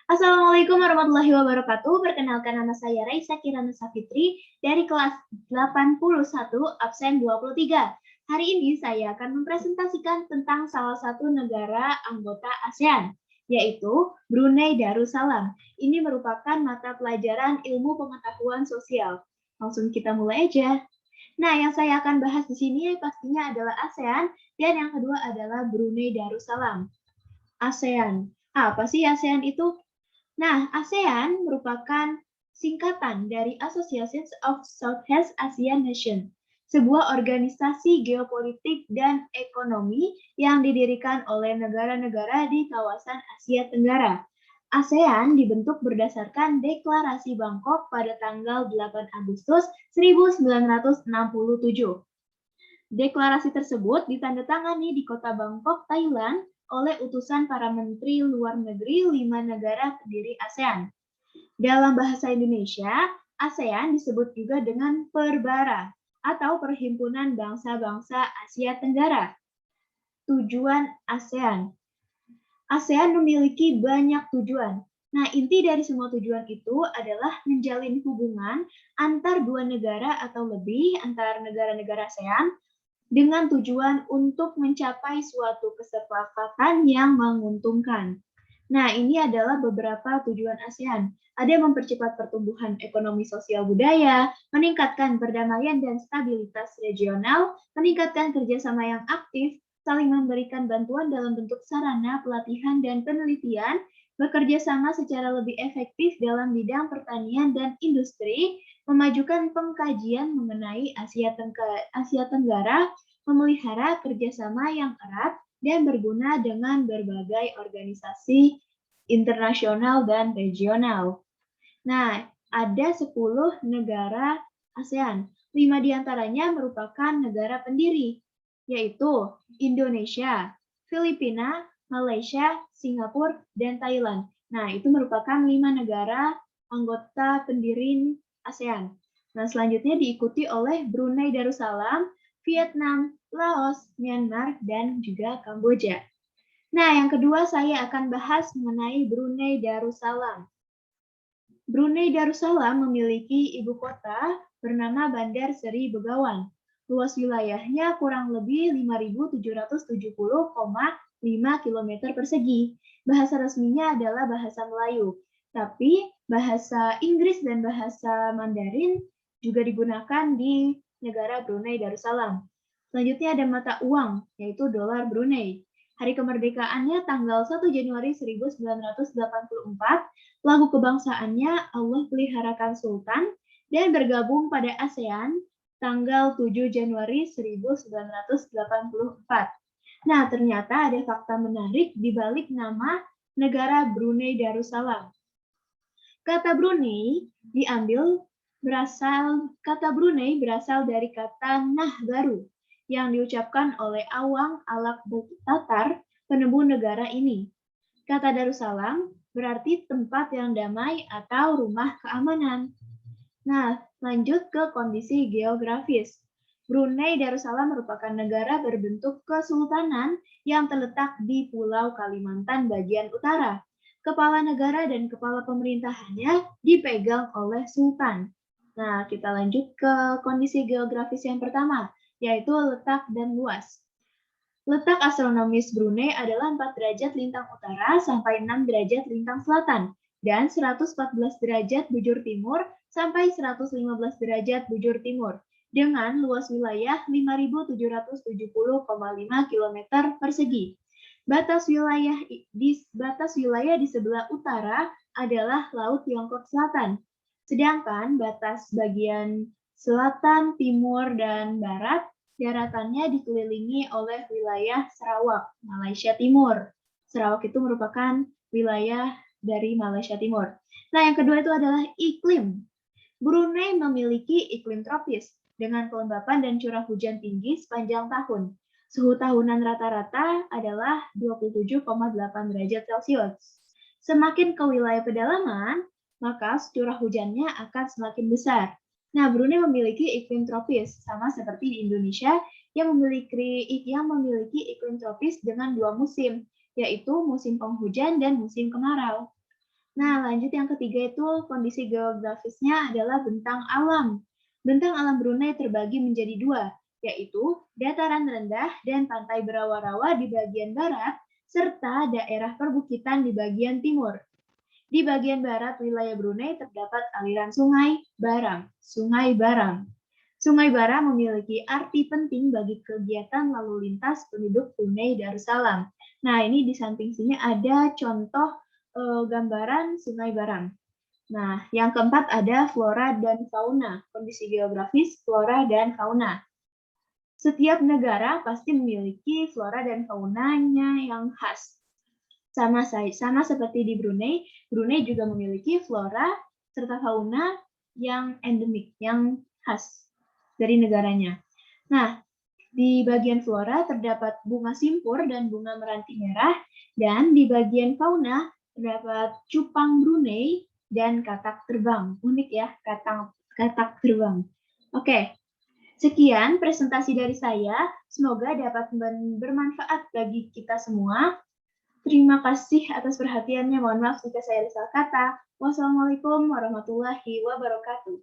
Assalamualaikum warahmatullahi wabarakatuh. Perkenalkan nama saya Raisa Kirana Safitri dari kelas 81 absen 23. Hari ini saya akan mempresentasikan tentang salah satu negara anggota ASEAN, yaitu Brunei Darussalam. Ini merupakan mata pelajaran ilmu pengetahuan sosial. Langsung kita mulai aja. Nah, yang saya akan bahas di sini pastinya adalah ASEAN dan yang kedua adalah Brunei Darussalam. ASEAN. Apa sih ASEAN itu? Nah, ASEAN merupakan singkatan dari Association of Southeast Asian Nations, sebuah organisasi geopolitik dan ekonomi yang didirikan oleh negara-negara di kawasan Asia Tenggara. ASEAN dibentuk berdasarkan Deklarasi Bangkok pada tanggal 8 Agustus 1967. Deklarasi tersebut ditandatangani di kota Bangkok, Thailand, oleh utusan para menteri luar negeri 5 negara pendiri ASEAN. Dalam bahasa Indonesia, ASEAN disebut juga dengan Perbara atau Perhimpunan Bangsa-Bangsa Asia Tenggara. Tujuan ASEAN. ASEAN memiliki banyak tujuan. Nah, inti dari semua tujuan itu adalah menjalin hubungan antar dua negara atau lebih antar negara-negara ASEAN dengan tujuan untuk mencapai suatu kesepakatan yang menguntungkan. Nah, ini adalah beberapa tujuan ASEAN. Ada yang mempercepat pertumbuhan ekonomi sosial budaya, meningkatkan perdamaian dan stabilitas regional, meningkatkan kerjasama yang aktif, saling memberikan bantuan dalam bentuk sarana, pelatihan, dan penelitian, bekerja sama secara lebih efektif dalam bidang pertanian dan industri, memajukan pengkajian mengenai Asia Tenggara, memelihara kerjasama yang erat, dan berguna dengan berbagai organisasi internasional dan regional. Nah, ada 10 negara ASEAN. 5 diantaranya merupakan negara pendiri, yaitu Indonesia, Filipina, Malaysia, Singapura, dan Thailand. Nah, itu merupakan 5 negara anggota pendiri ASEAN. Nah, selanjutnya diikuti oleh Brunei Darussalam, Vietnam, Laos, Myanmar, dan juga Kamboja. Nah, yang kedua saya akan bahas mengenai Brunei Darussalam. Brunei Darussalam memiliki ibu kota bernama Bandar Seri Begawan. Luas wilayahnya kurang lebih 5.770,5 km persegi. Bahasa resminya adalah bahasa Melayu, tapi bahasa Inggris dan bahasa Mandarin juga digunakan di negara Brunei Darussalam. Selanjutnya ada mata uang, yaitu dolar Brunei. Hari kemerdekaannya tanggal 1 Januari 1984, lagu kebangsaannya Allah Peliharakan Sultan, dan bergabung pada ASEAN tanggal 7 Januari 1984. Nah, ternyata ada fakta menarik di balik nama negara Brunei Darussalam. Kata Brunei berasal dari kata nah baru yang diucapkan oleh Awang Alak Tatar, penebu negara ini. Kata Darussalam berarti tempat yang damai atau rumah keamanan. Nah, lanjut ke kondisi geografis. Brunei Darussalam merupakan negara berbentuk kesultanan yang terletak di Pulau Kalimantan bagian utara. Kepala negara dan kepala pemerintahannya dipegang oleh sultan. Nah, kita lanjut ke kondisi geografis yang pertama, yaitu letak dan luas. Letak astronomis Brunei adalah 4 derajat lintang utara sampai 6 derajat lintang selatan dan 114 derajat bujur timur sampai 115 derajat bujur timur dengan luas wilayah 5.770,5 km persegi. Batas wilayah di sebelah utara adalah Laut Tiongkok Selatan, sedangkan batas bagian selatan, timur, dan barat daratannya dikelilingi oleh wilayah Sarawak, Malaysia Timur. Sarawak itu merupakan wilayah dari Malaysia Timur. Nah, yang kedua itu adalah iklim. Brunei memiliki iklim tropis dengan kelembapan dan curah hujan tinggi sepanjang tahun. Suhu tahunan rata-rata adalah 27,8 derajat Celcius. Semakin ke wilayah pedalaman, maka curah hujannya akan semakin besar. Nah, Brunei memiliki iklim tropis, sama seperti di Indonesia yang memiliki iklim tropis dengan 2 musim, yaitu musim penghujan dan musim kemarau. Nah, lanjut yang ketiga itu kondisi geografisnya adalah bentang alam. Bentang alam Brunei terbagi menjadi dua, yaitu dataran rendah dan pantai berawa-rawa di bagian barat, serta daerah perbukitan di bagian timur. Di bagian barat wilayah Brunei terdapat aliran sungai Barang. Sungai Barang. Sungai Barang memiliki arti penting bagi kegiatan lalu lintas penduduk Brunei Darussalam. Nah, ini di samping sini ada contoh gambaran Sungai Barang. Nah, yang keempat ada flora dan fauna. Kondisi geografis, flora dan fauna. Setiap negara pasti memiliki flora dan faunanya yang khas. Sama seperti di Brunei, Brunei juga memiliki flora serta fauna yang endemik, yang khas dari negaranya. Nah, di bagian flora terdapat bunga simpur dan bunga meranti merah, dan di bagian fauna terdapat cupang Brunei dan katak terbang. Unik ya, katak terbang. Oke, sekian presentasi dari saya. Semoga dapat bermanfaat bagi kita semua. Terima kasih atas perhatiannya. Mohon maaf jika saya ada salah kata. Wassalamualaikum warahmatullahi wabarakatuh.